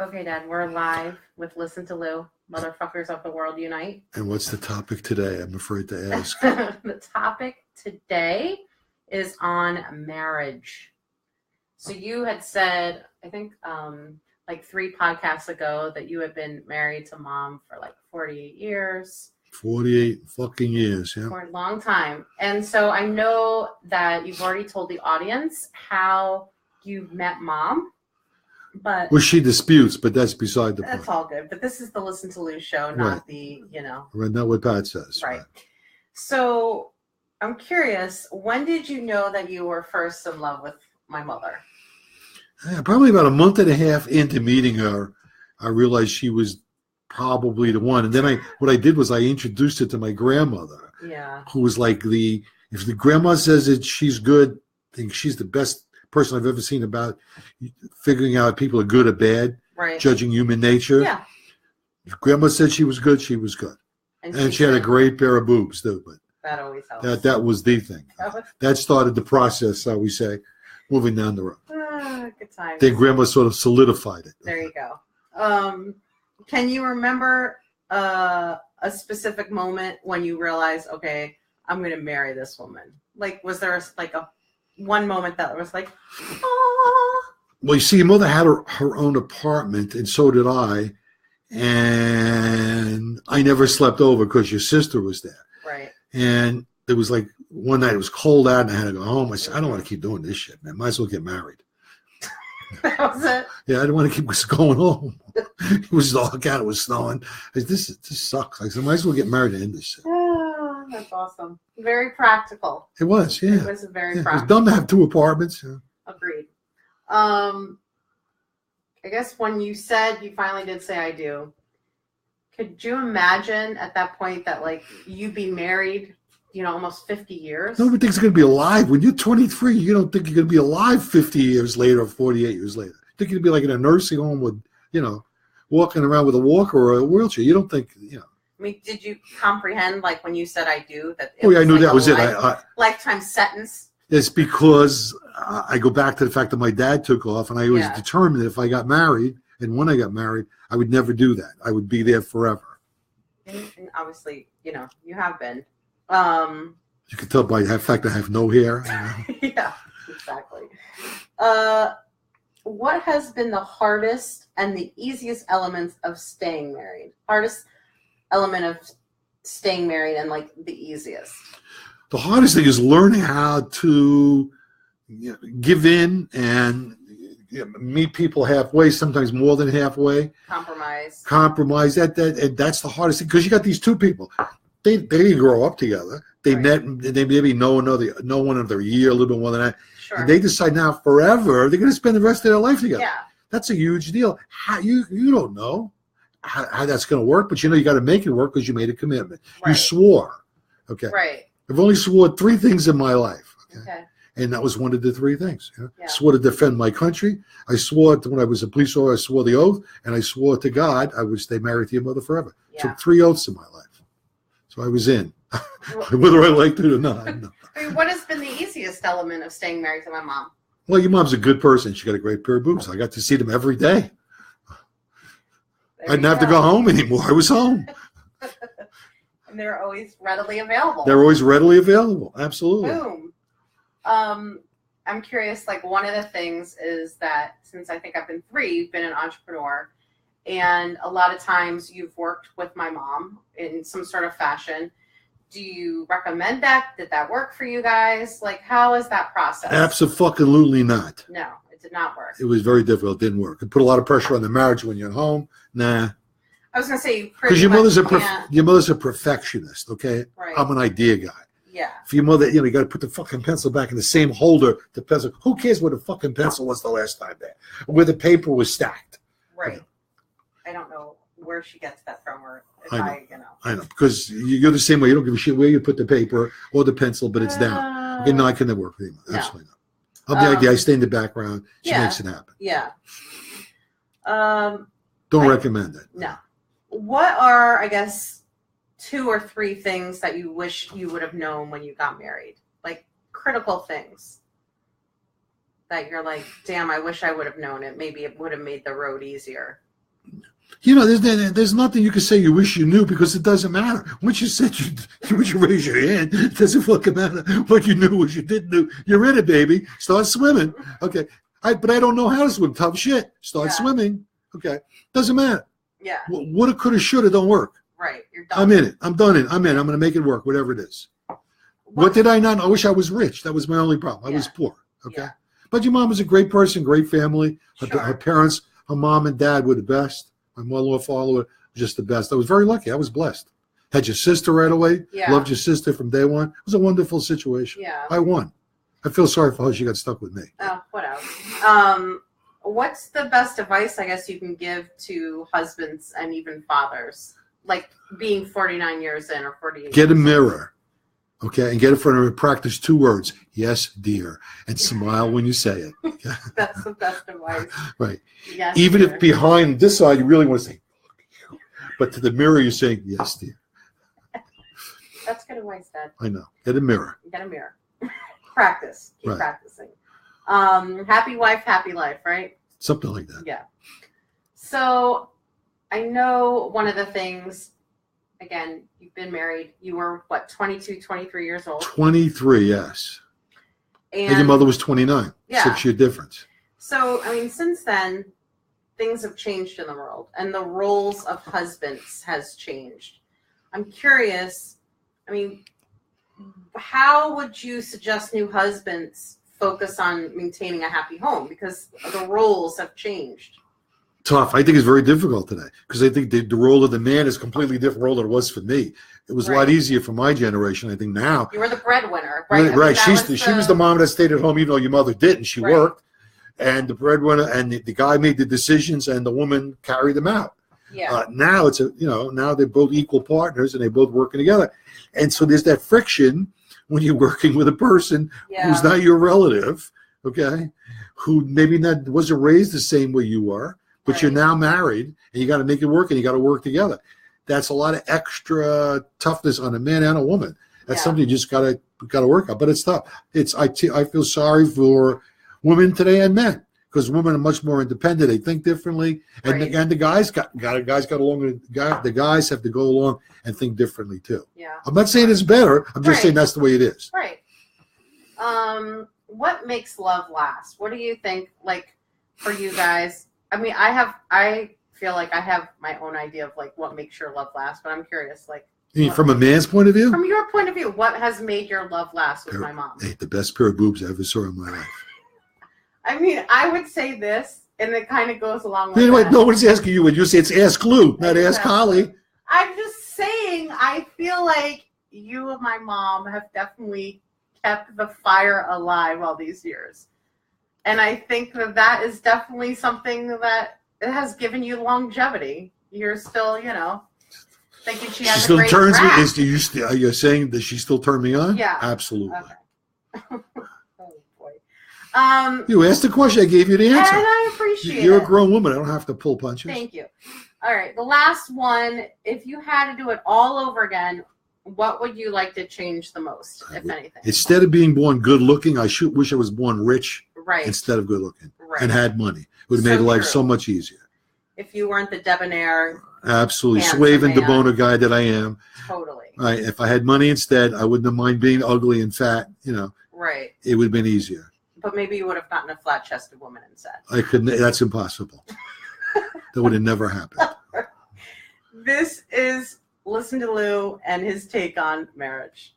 Okay, Dad, we're live with Listen to Lou. Motherfuckers of the world unite. And what's the topic today? I'm afraid to ask. The topic today is on marriage. So you had said, I think like 3 podcasts ago, that you had been married to Mom for like 48 years. 48 fucking years, yeah. For a long time. And so I know that you've already told the audience how you met Mom. But well, she disputes, but that's beside the point. That's all good. But this is the Listen to Lou show, not the, Right, not what Pat says. Right. So I'm curious, when did you know that you were first in love with my mother? Yeah, probably about a month and a half into meeting her, I realized she was probably the one. And then what I did was I introduced her to my grandmother. Yeah. Who was like if the grandma says that she's good, I think she's the best person I've ever seen about figuring out if people are good or bad, right. Judging human nature. Yeah. If grandma said she was good, she was good. And she had a great pair of boobs, too. But that always helps. That was the thing. That started the process, shall we say, moving down the road. Good time. Then grandma sort of solidified it. There you go. Can you remember a specific moment when you realized, okay, I'm going to marry this woman? Like, was there one moment that was like, oh? Well, you see, your mother had her own apartment, and so did I. And I never slept over because your sister was there. Right. And it was like one night it was cold out, and I had to go home. I said, I don't want to keep doing this shit, man. Might as well get married. That was it? Yeah, I didn't want to keep going home. It was dark out. It was snowing. I said, this sucks. I said, might as well get married and end this shit. Oh, that's awesome. Very practical. It was, yeah. It was very practical. It was dumb to have 2 apartments. Yeah. Agreed. I guess when you said you finally did say I do, could you imagine at that point that you'd be married, almost 50 years? Nobody thinks you're going to be alive. When you're 23, you don't think you're going to be alive 50 years later or 48 years later. You think you'd be like in a nursing home with, walking around with a walker or a wheelchair. You don't think, I mean, did you comprehend, when you said I do, that it I knew that was it. Lifetime sentence? It's because I go back to the fact that my dad took off, and I was determined that if I got married, and when I got married, I would never do that. I would be there forever. And obviously, you have been. You can tell by the fact I have no hair. Yeah, exactly. What has been the hardest and the easiest elements of staying married? Hardest element of staying married and the easiest? The hardest thing is learning how to give in and meet people halfway, sometimes more than halfway. Compromise. That's the hardest thing, because you got these 2 people. They didn't grow up together. They met. They maybe know one another a year, a little bit more than that. Sure. And they decide now forever they're going to spend the rest of their life together. Yeah. That's a huge deal. How you don't know how that's going to work, but you got to make it work because you made a commitment. Right. You swore. Okay. Right. I've only swore 3 things in my life. Okay. And that was one of the 3 things. Yeah. Swore to defend my country. I swore when I was a police officer, I swore the oath, and I swore to God I would stay married to your mother forever. Yeah. Took 3 oaths in my life. So I was in, whether I liked it or not. No. I mean, what has been the easiest element of staying married to my mom? Well, your mom's a good person. She got a great pair of boobs. I got to see them every day. I didn't have to go home anymore. I was home. And they're always readily available. They're always readily available. Absolutely. Boom. I'm curious, one of the things is that since I think I've been 3, you've been an entrepreneur, and a lot of times you've worked with my mom in some sort of fashion. Do you recommend that? Did that work for you guys? How is that process? Absolutely not. No, it did not work. It was very difficult. It didn't work. It put a lot of pressure on the marriage when you're at home. Nah. I was going to say, because your mother's a perfectionist, okay? Right. I'm an idea guy. Yeah. For your mother, you got to put the fucking pencil back in the same holder. The pencil. Who cares where the fucking pencil was the last time there? Where the paper was stacked. Right. Okay. I don't know where she gets that from, or if I know, because you're the same way. You don't give a shit where you put the paper or the pencil, but it's down. Okay, no, I can never work with you. Absolutely not. I'm the idea. I stay in the background. She makes it happen. Yeah. Don't recommend it. No. What are, I guess, 2 or 3 things that you wish you would have known when you got married? Critical things that you're damn, I wish I would have known it. Maybe it would have made the road easier. You know, there's nothing you can say you wish you knew because it doesn't matter. Once you said you raise your hand, it doesn't fucking matter what you knew, what you didn't know. You're in it, baby. Start swimming. Okay. But I don't know how to swim. Tough shit. Start swimming. Okay. Doesn't matter. Yeah. Woulda, coulda, shoulda don't work. Right. You're done. I'm in it. I'm done it. I'm in. I'm going to make it work, whatever it is. What did I not know? I wish I was rich. That was my only problem. I was poor. Okay. Yeah. But your mom was a great person, great family. Her parents, her mom and dad were the best. My mother-in-law, father were just the best. I was very lucky. I was blessed. Had your sister right away. Yeah. Loved your sister from day one. It was a wonderful situation. Yeah. I won. I feel sorry for her. She got stuck with me. Oh, whatever. What's the best advice, I guess, you can give to husbands and even fathers? Like being 49 years in or 48 Get a mirror. Okay, and get in front of her, practice 2 words. Yes, dear. And smile when you say it. Okay? That's the best advice. Right. Yes, even dear. If behind this side you really want to say, but to the mirror you're saying, yes, dear. That's good advice, Dad. I know. Get a mirror. Get a mirror. Practice. Keep practicing. Happy wife, happy life, right? Something like that. Yeah. So I know one of the things, again, you've been married. You were, 22, 23 years old? 23, yes. And your mother was 29. Yeah. 6-year difference. So, I mean, since then, things have changed in the world. And the roles of husbands has changed. I'm curious, I mean, how would you suggest new husbands focus on maintaining a happy home? Because the roles have changed. Tough. I think it's very difficult today because I think the role of the man is a completely different role than it was for me. It was a lot easier for my generation. I think now you were the breadwinner, right? Right. She was the mom that stayed at home, even though your mother didn't. She worked, and the breadwinner, and the guy made the decisions, and the woman carried them out. Yeah. Now it's now they're both equal partners and they're both working together, and so there's that friction when you're working with a person who's not your relative, okay, who maybe not wasn't raised the same way you were. But you're now married, and you got to make it work, and you got to work together. That's a lot of extra toughness on a man and a woman. That's something you just got to work on. But it's tough. I feel sorry for women today and men because women are much more independent. They think differently, and the guys got along. The guys have to go along and think differently too. Yeah. I'm not saying it's better. I'm just saying that's the way it is. Right. What makes love last? What do you think? Like for you guys. I mean, I feel like I have my own idea of like what makes your love last, but I'm curious, like. You mean from a man's point of view? From your point of view, what has made your love last with my mom? Hey, the best pair of boobs I ever saw in my life. I mean, I would say this, and it kind of goes along with that. Nobody's asking you. When you say it's Ask Lou, not Ask Holly. I'm just saying, I feel like you and my mom have definitely kept the fire alive all these years. And I think that is definitely something that it has given you longevity. You're still, thinking she has a great turns rap. me. Are you saying that she still turned me on? Yeah. Absolutely. Okay. Oh, boy. You asked the question. I gave you the answer. And I appreciate it. You're a grown woman. I don't have to pull punches. Thank you. All right. The last one. If you had to do it all over again, what would you like to change the most, if anything? Instead of being born good looking, I wish I was born rich. Right. Instead of good looking and had money. It would have made life so much easier. If you weren't the debonair. Absolutely. Suave de bono guy that I am. Totally. Right. If I had money instead, I wouldn't have mind being ugly and fat, Right. It would have been easier. But maybe you would have gotten a flat chested woman instead. I couldn't. That's impossible. That would have never happened. This is Listen to Lou and his take on marriage.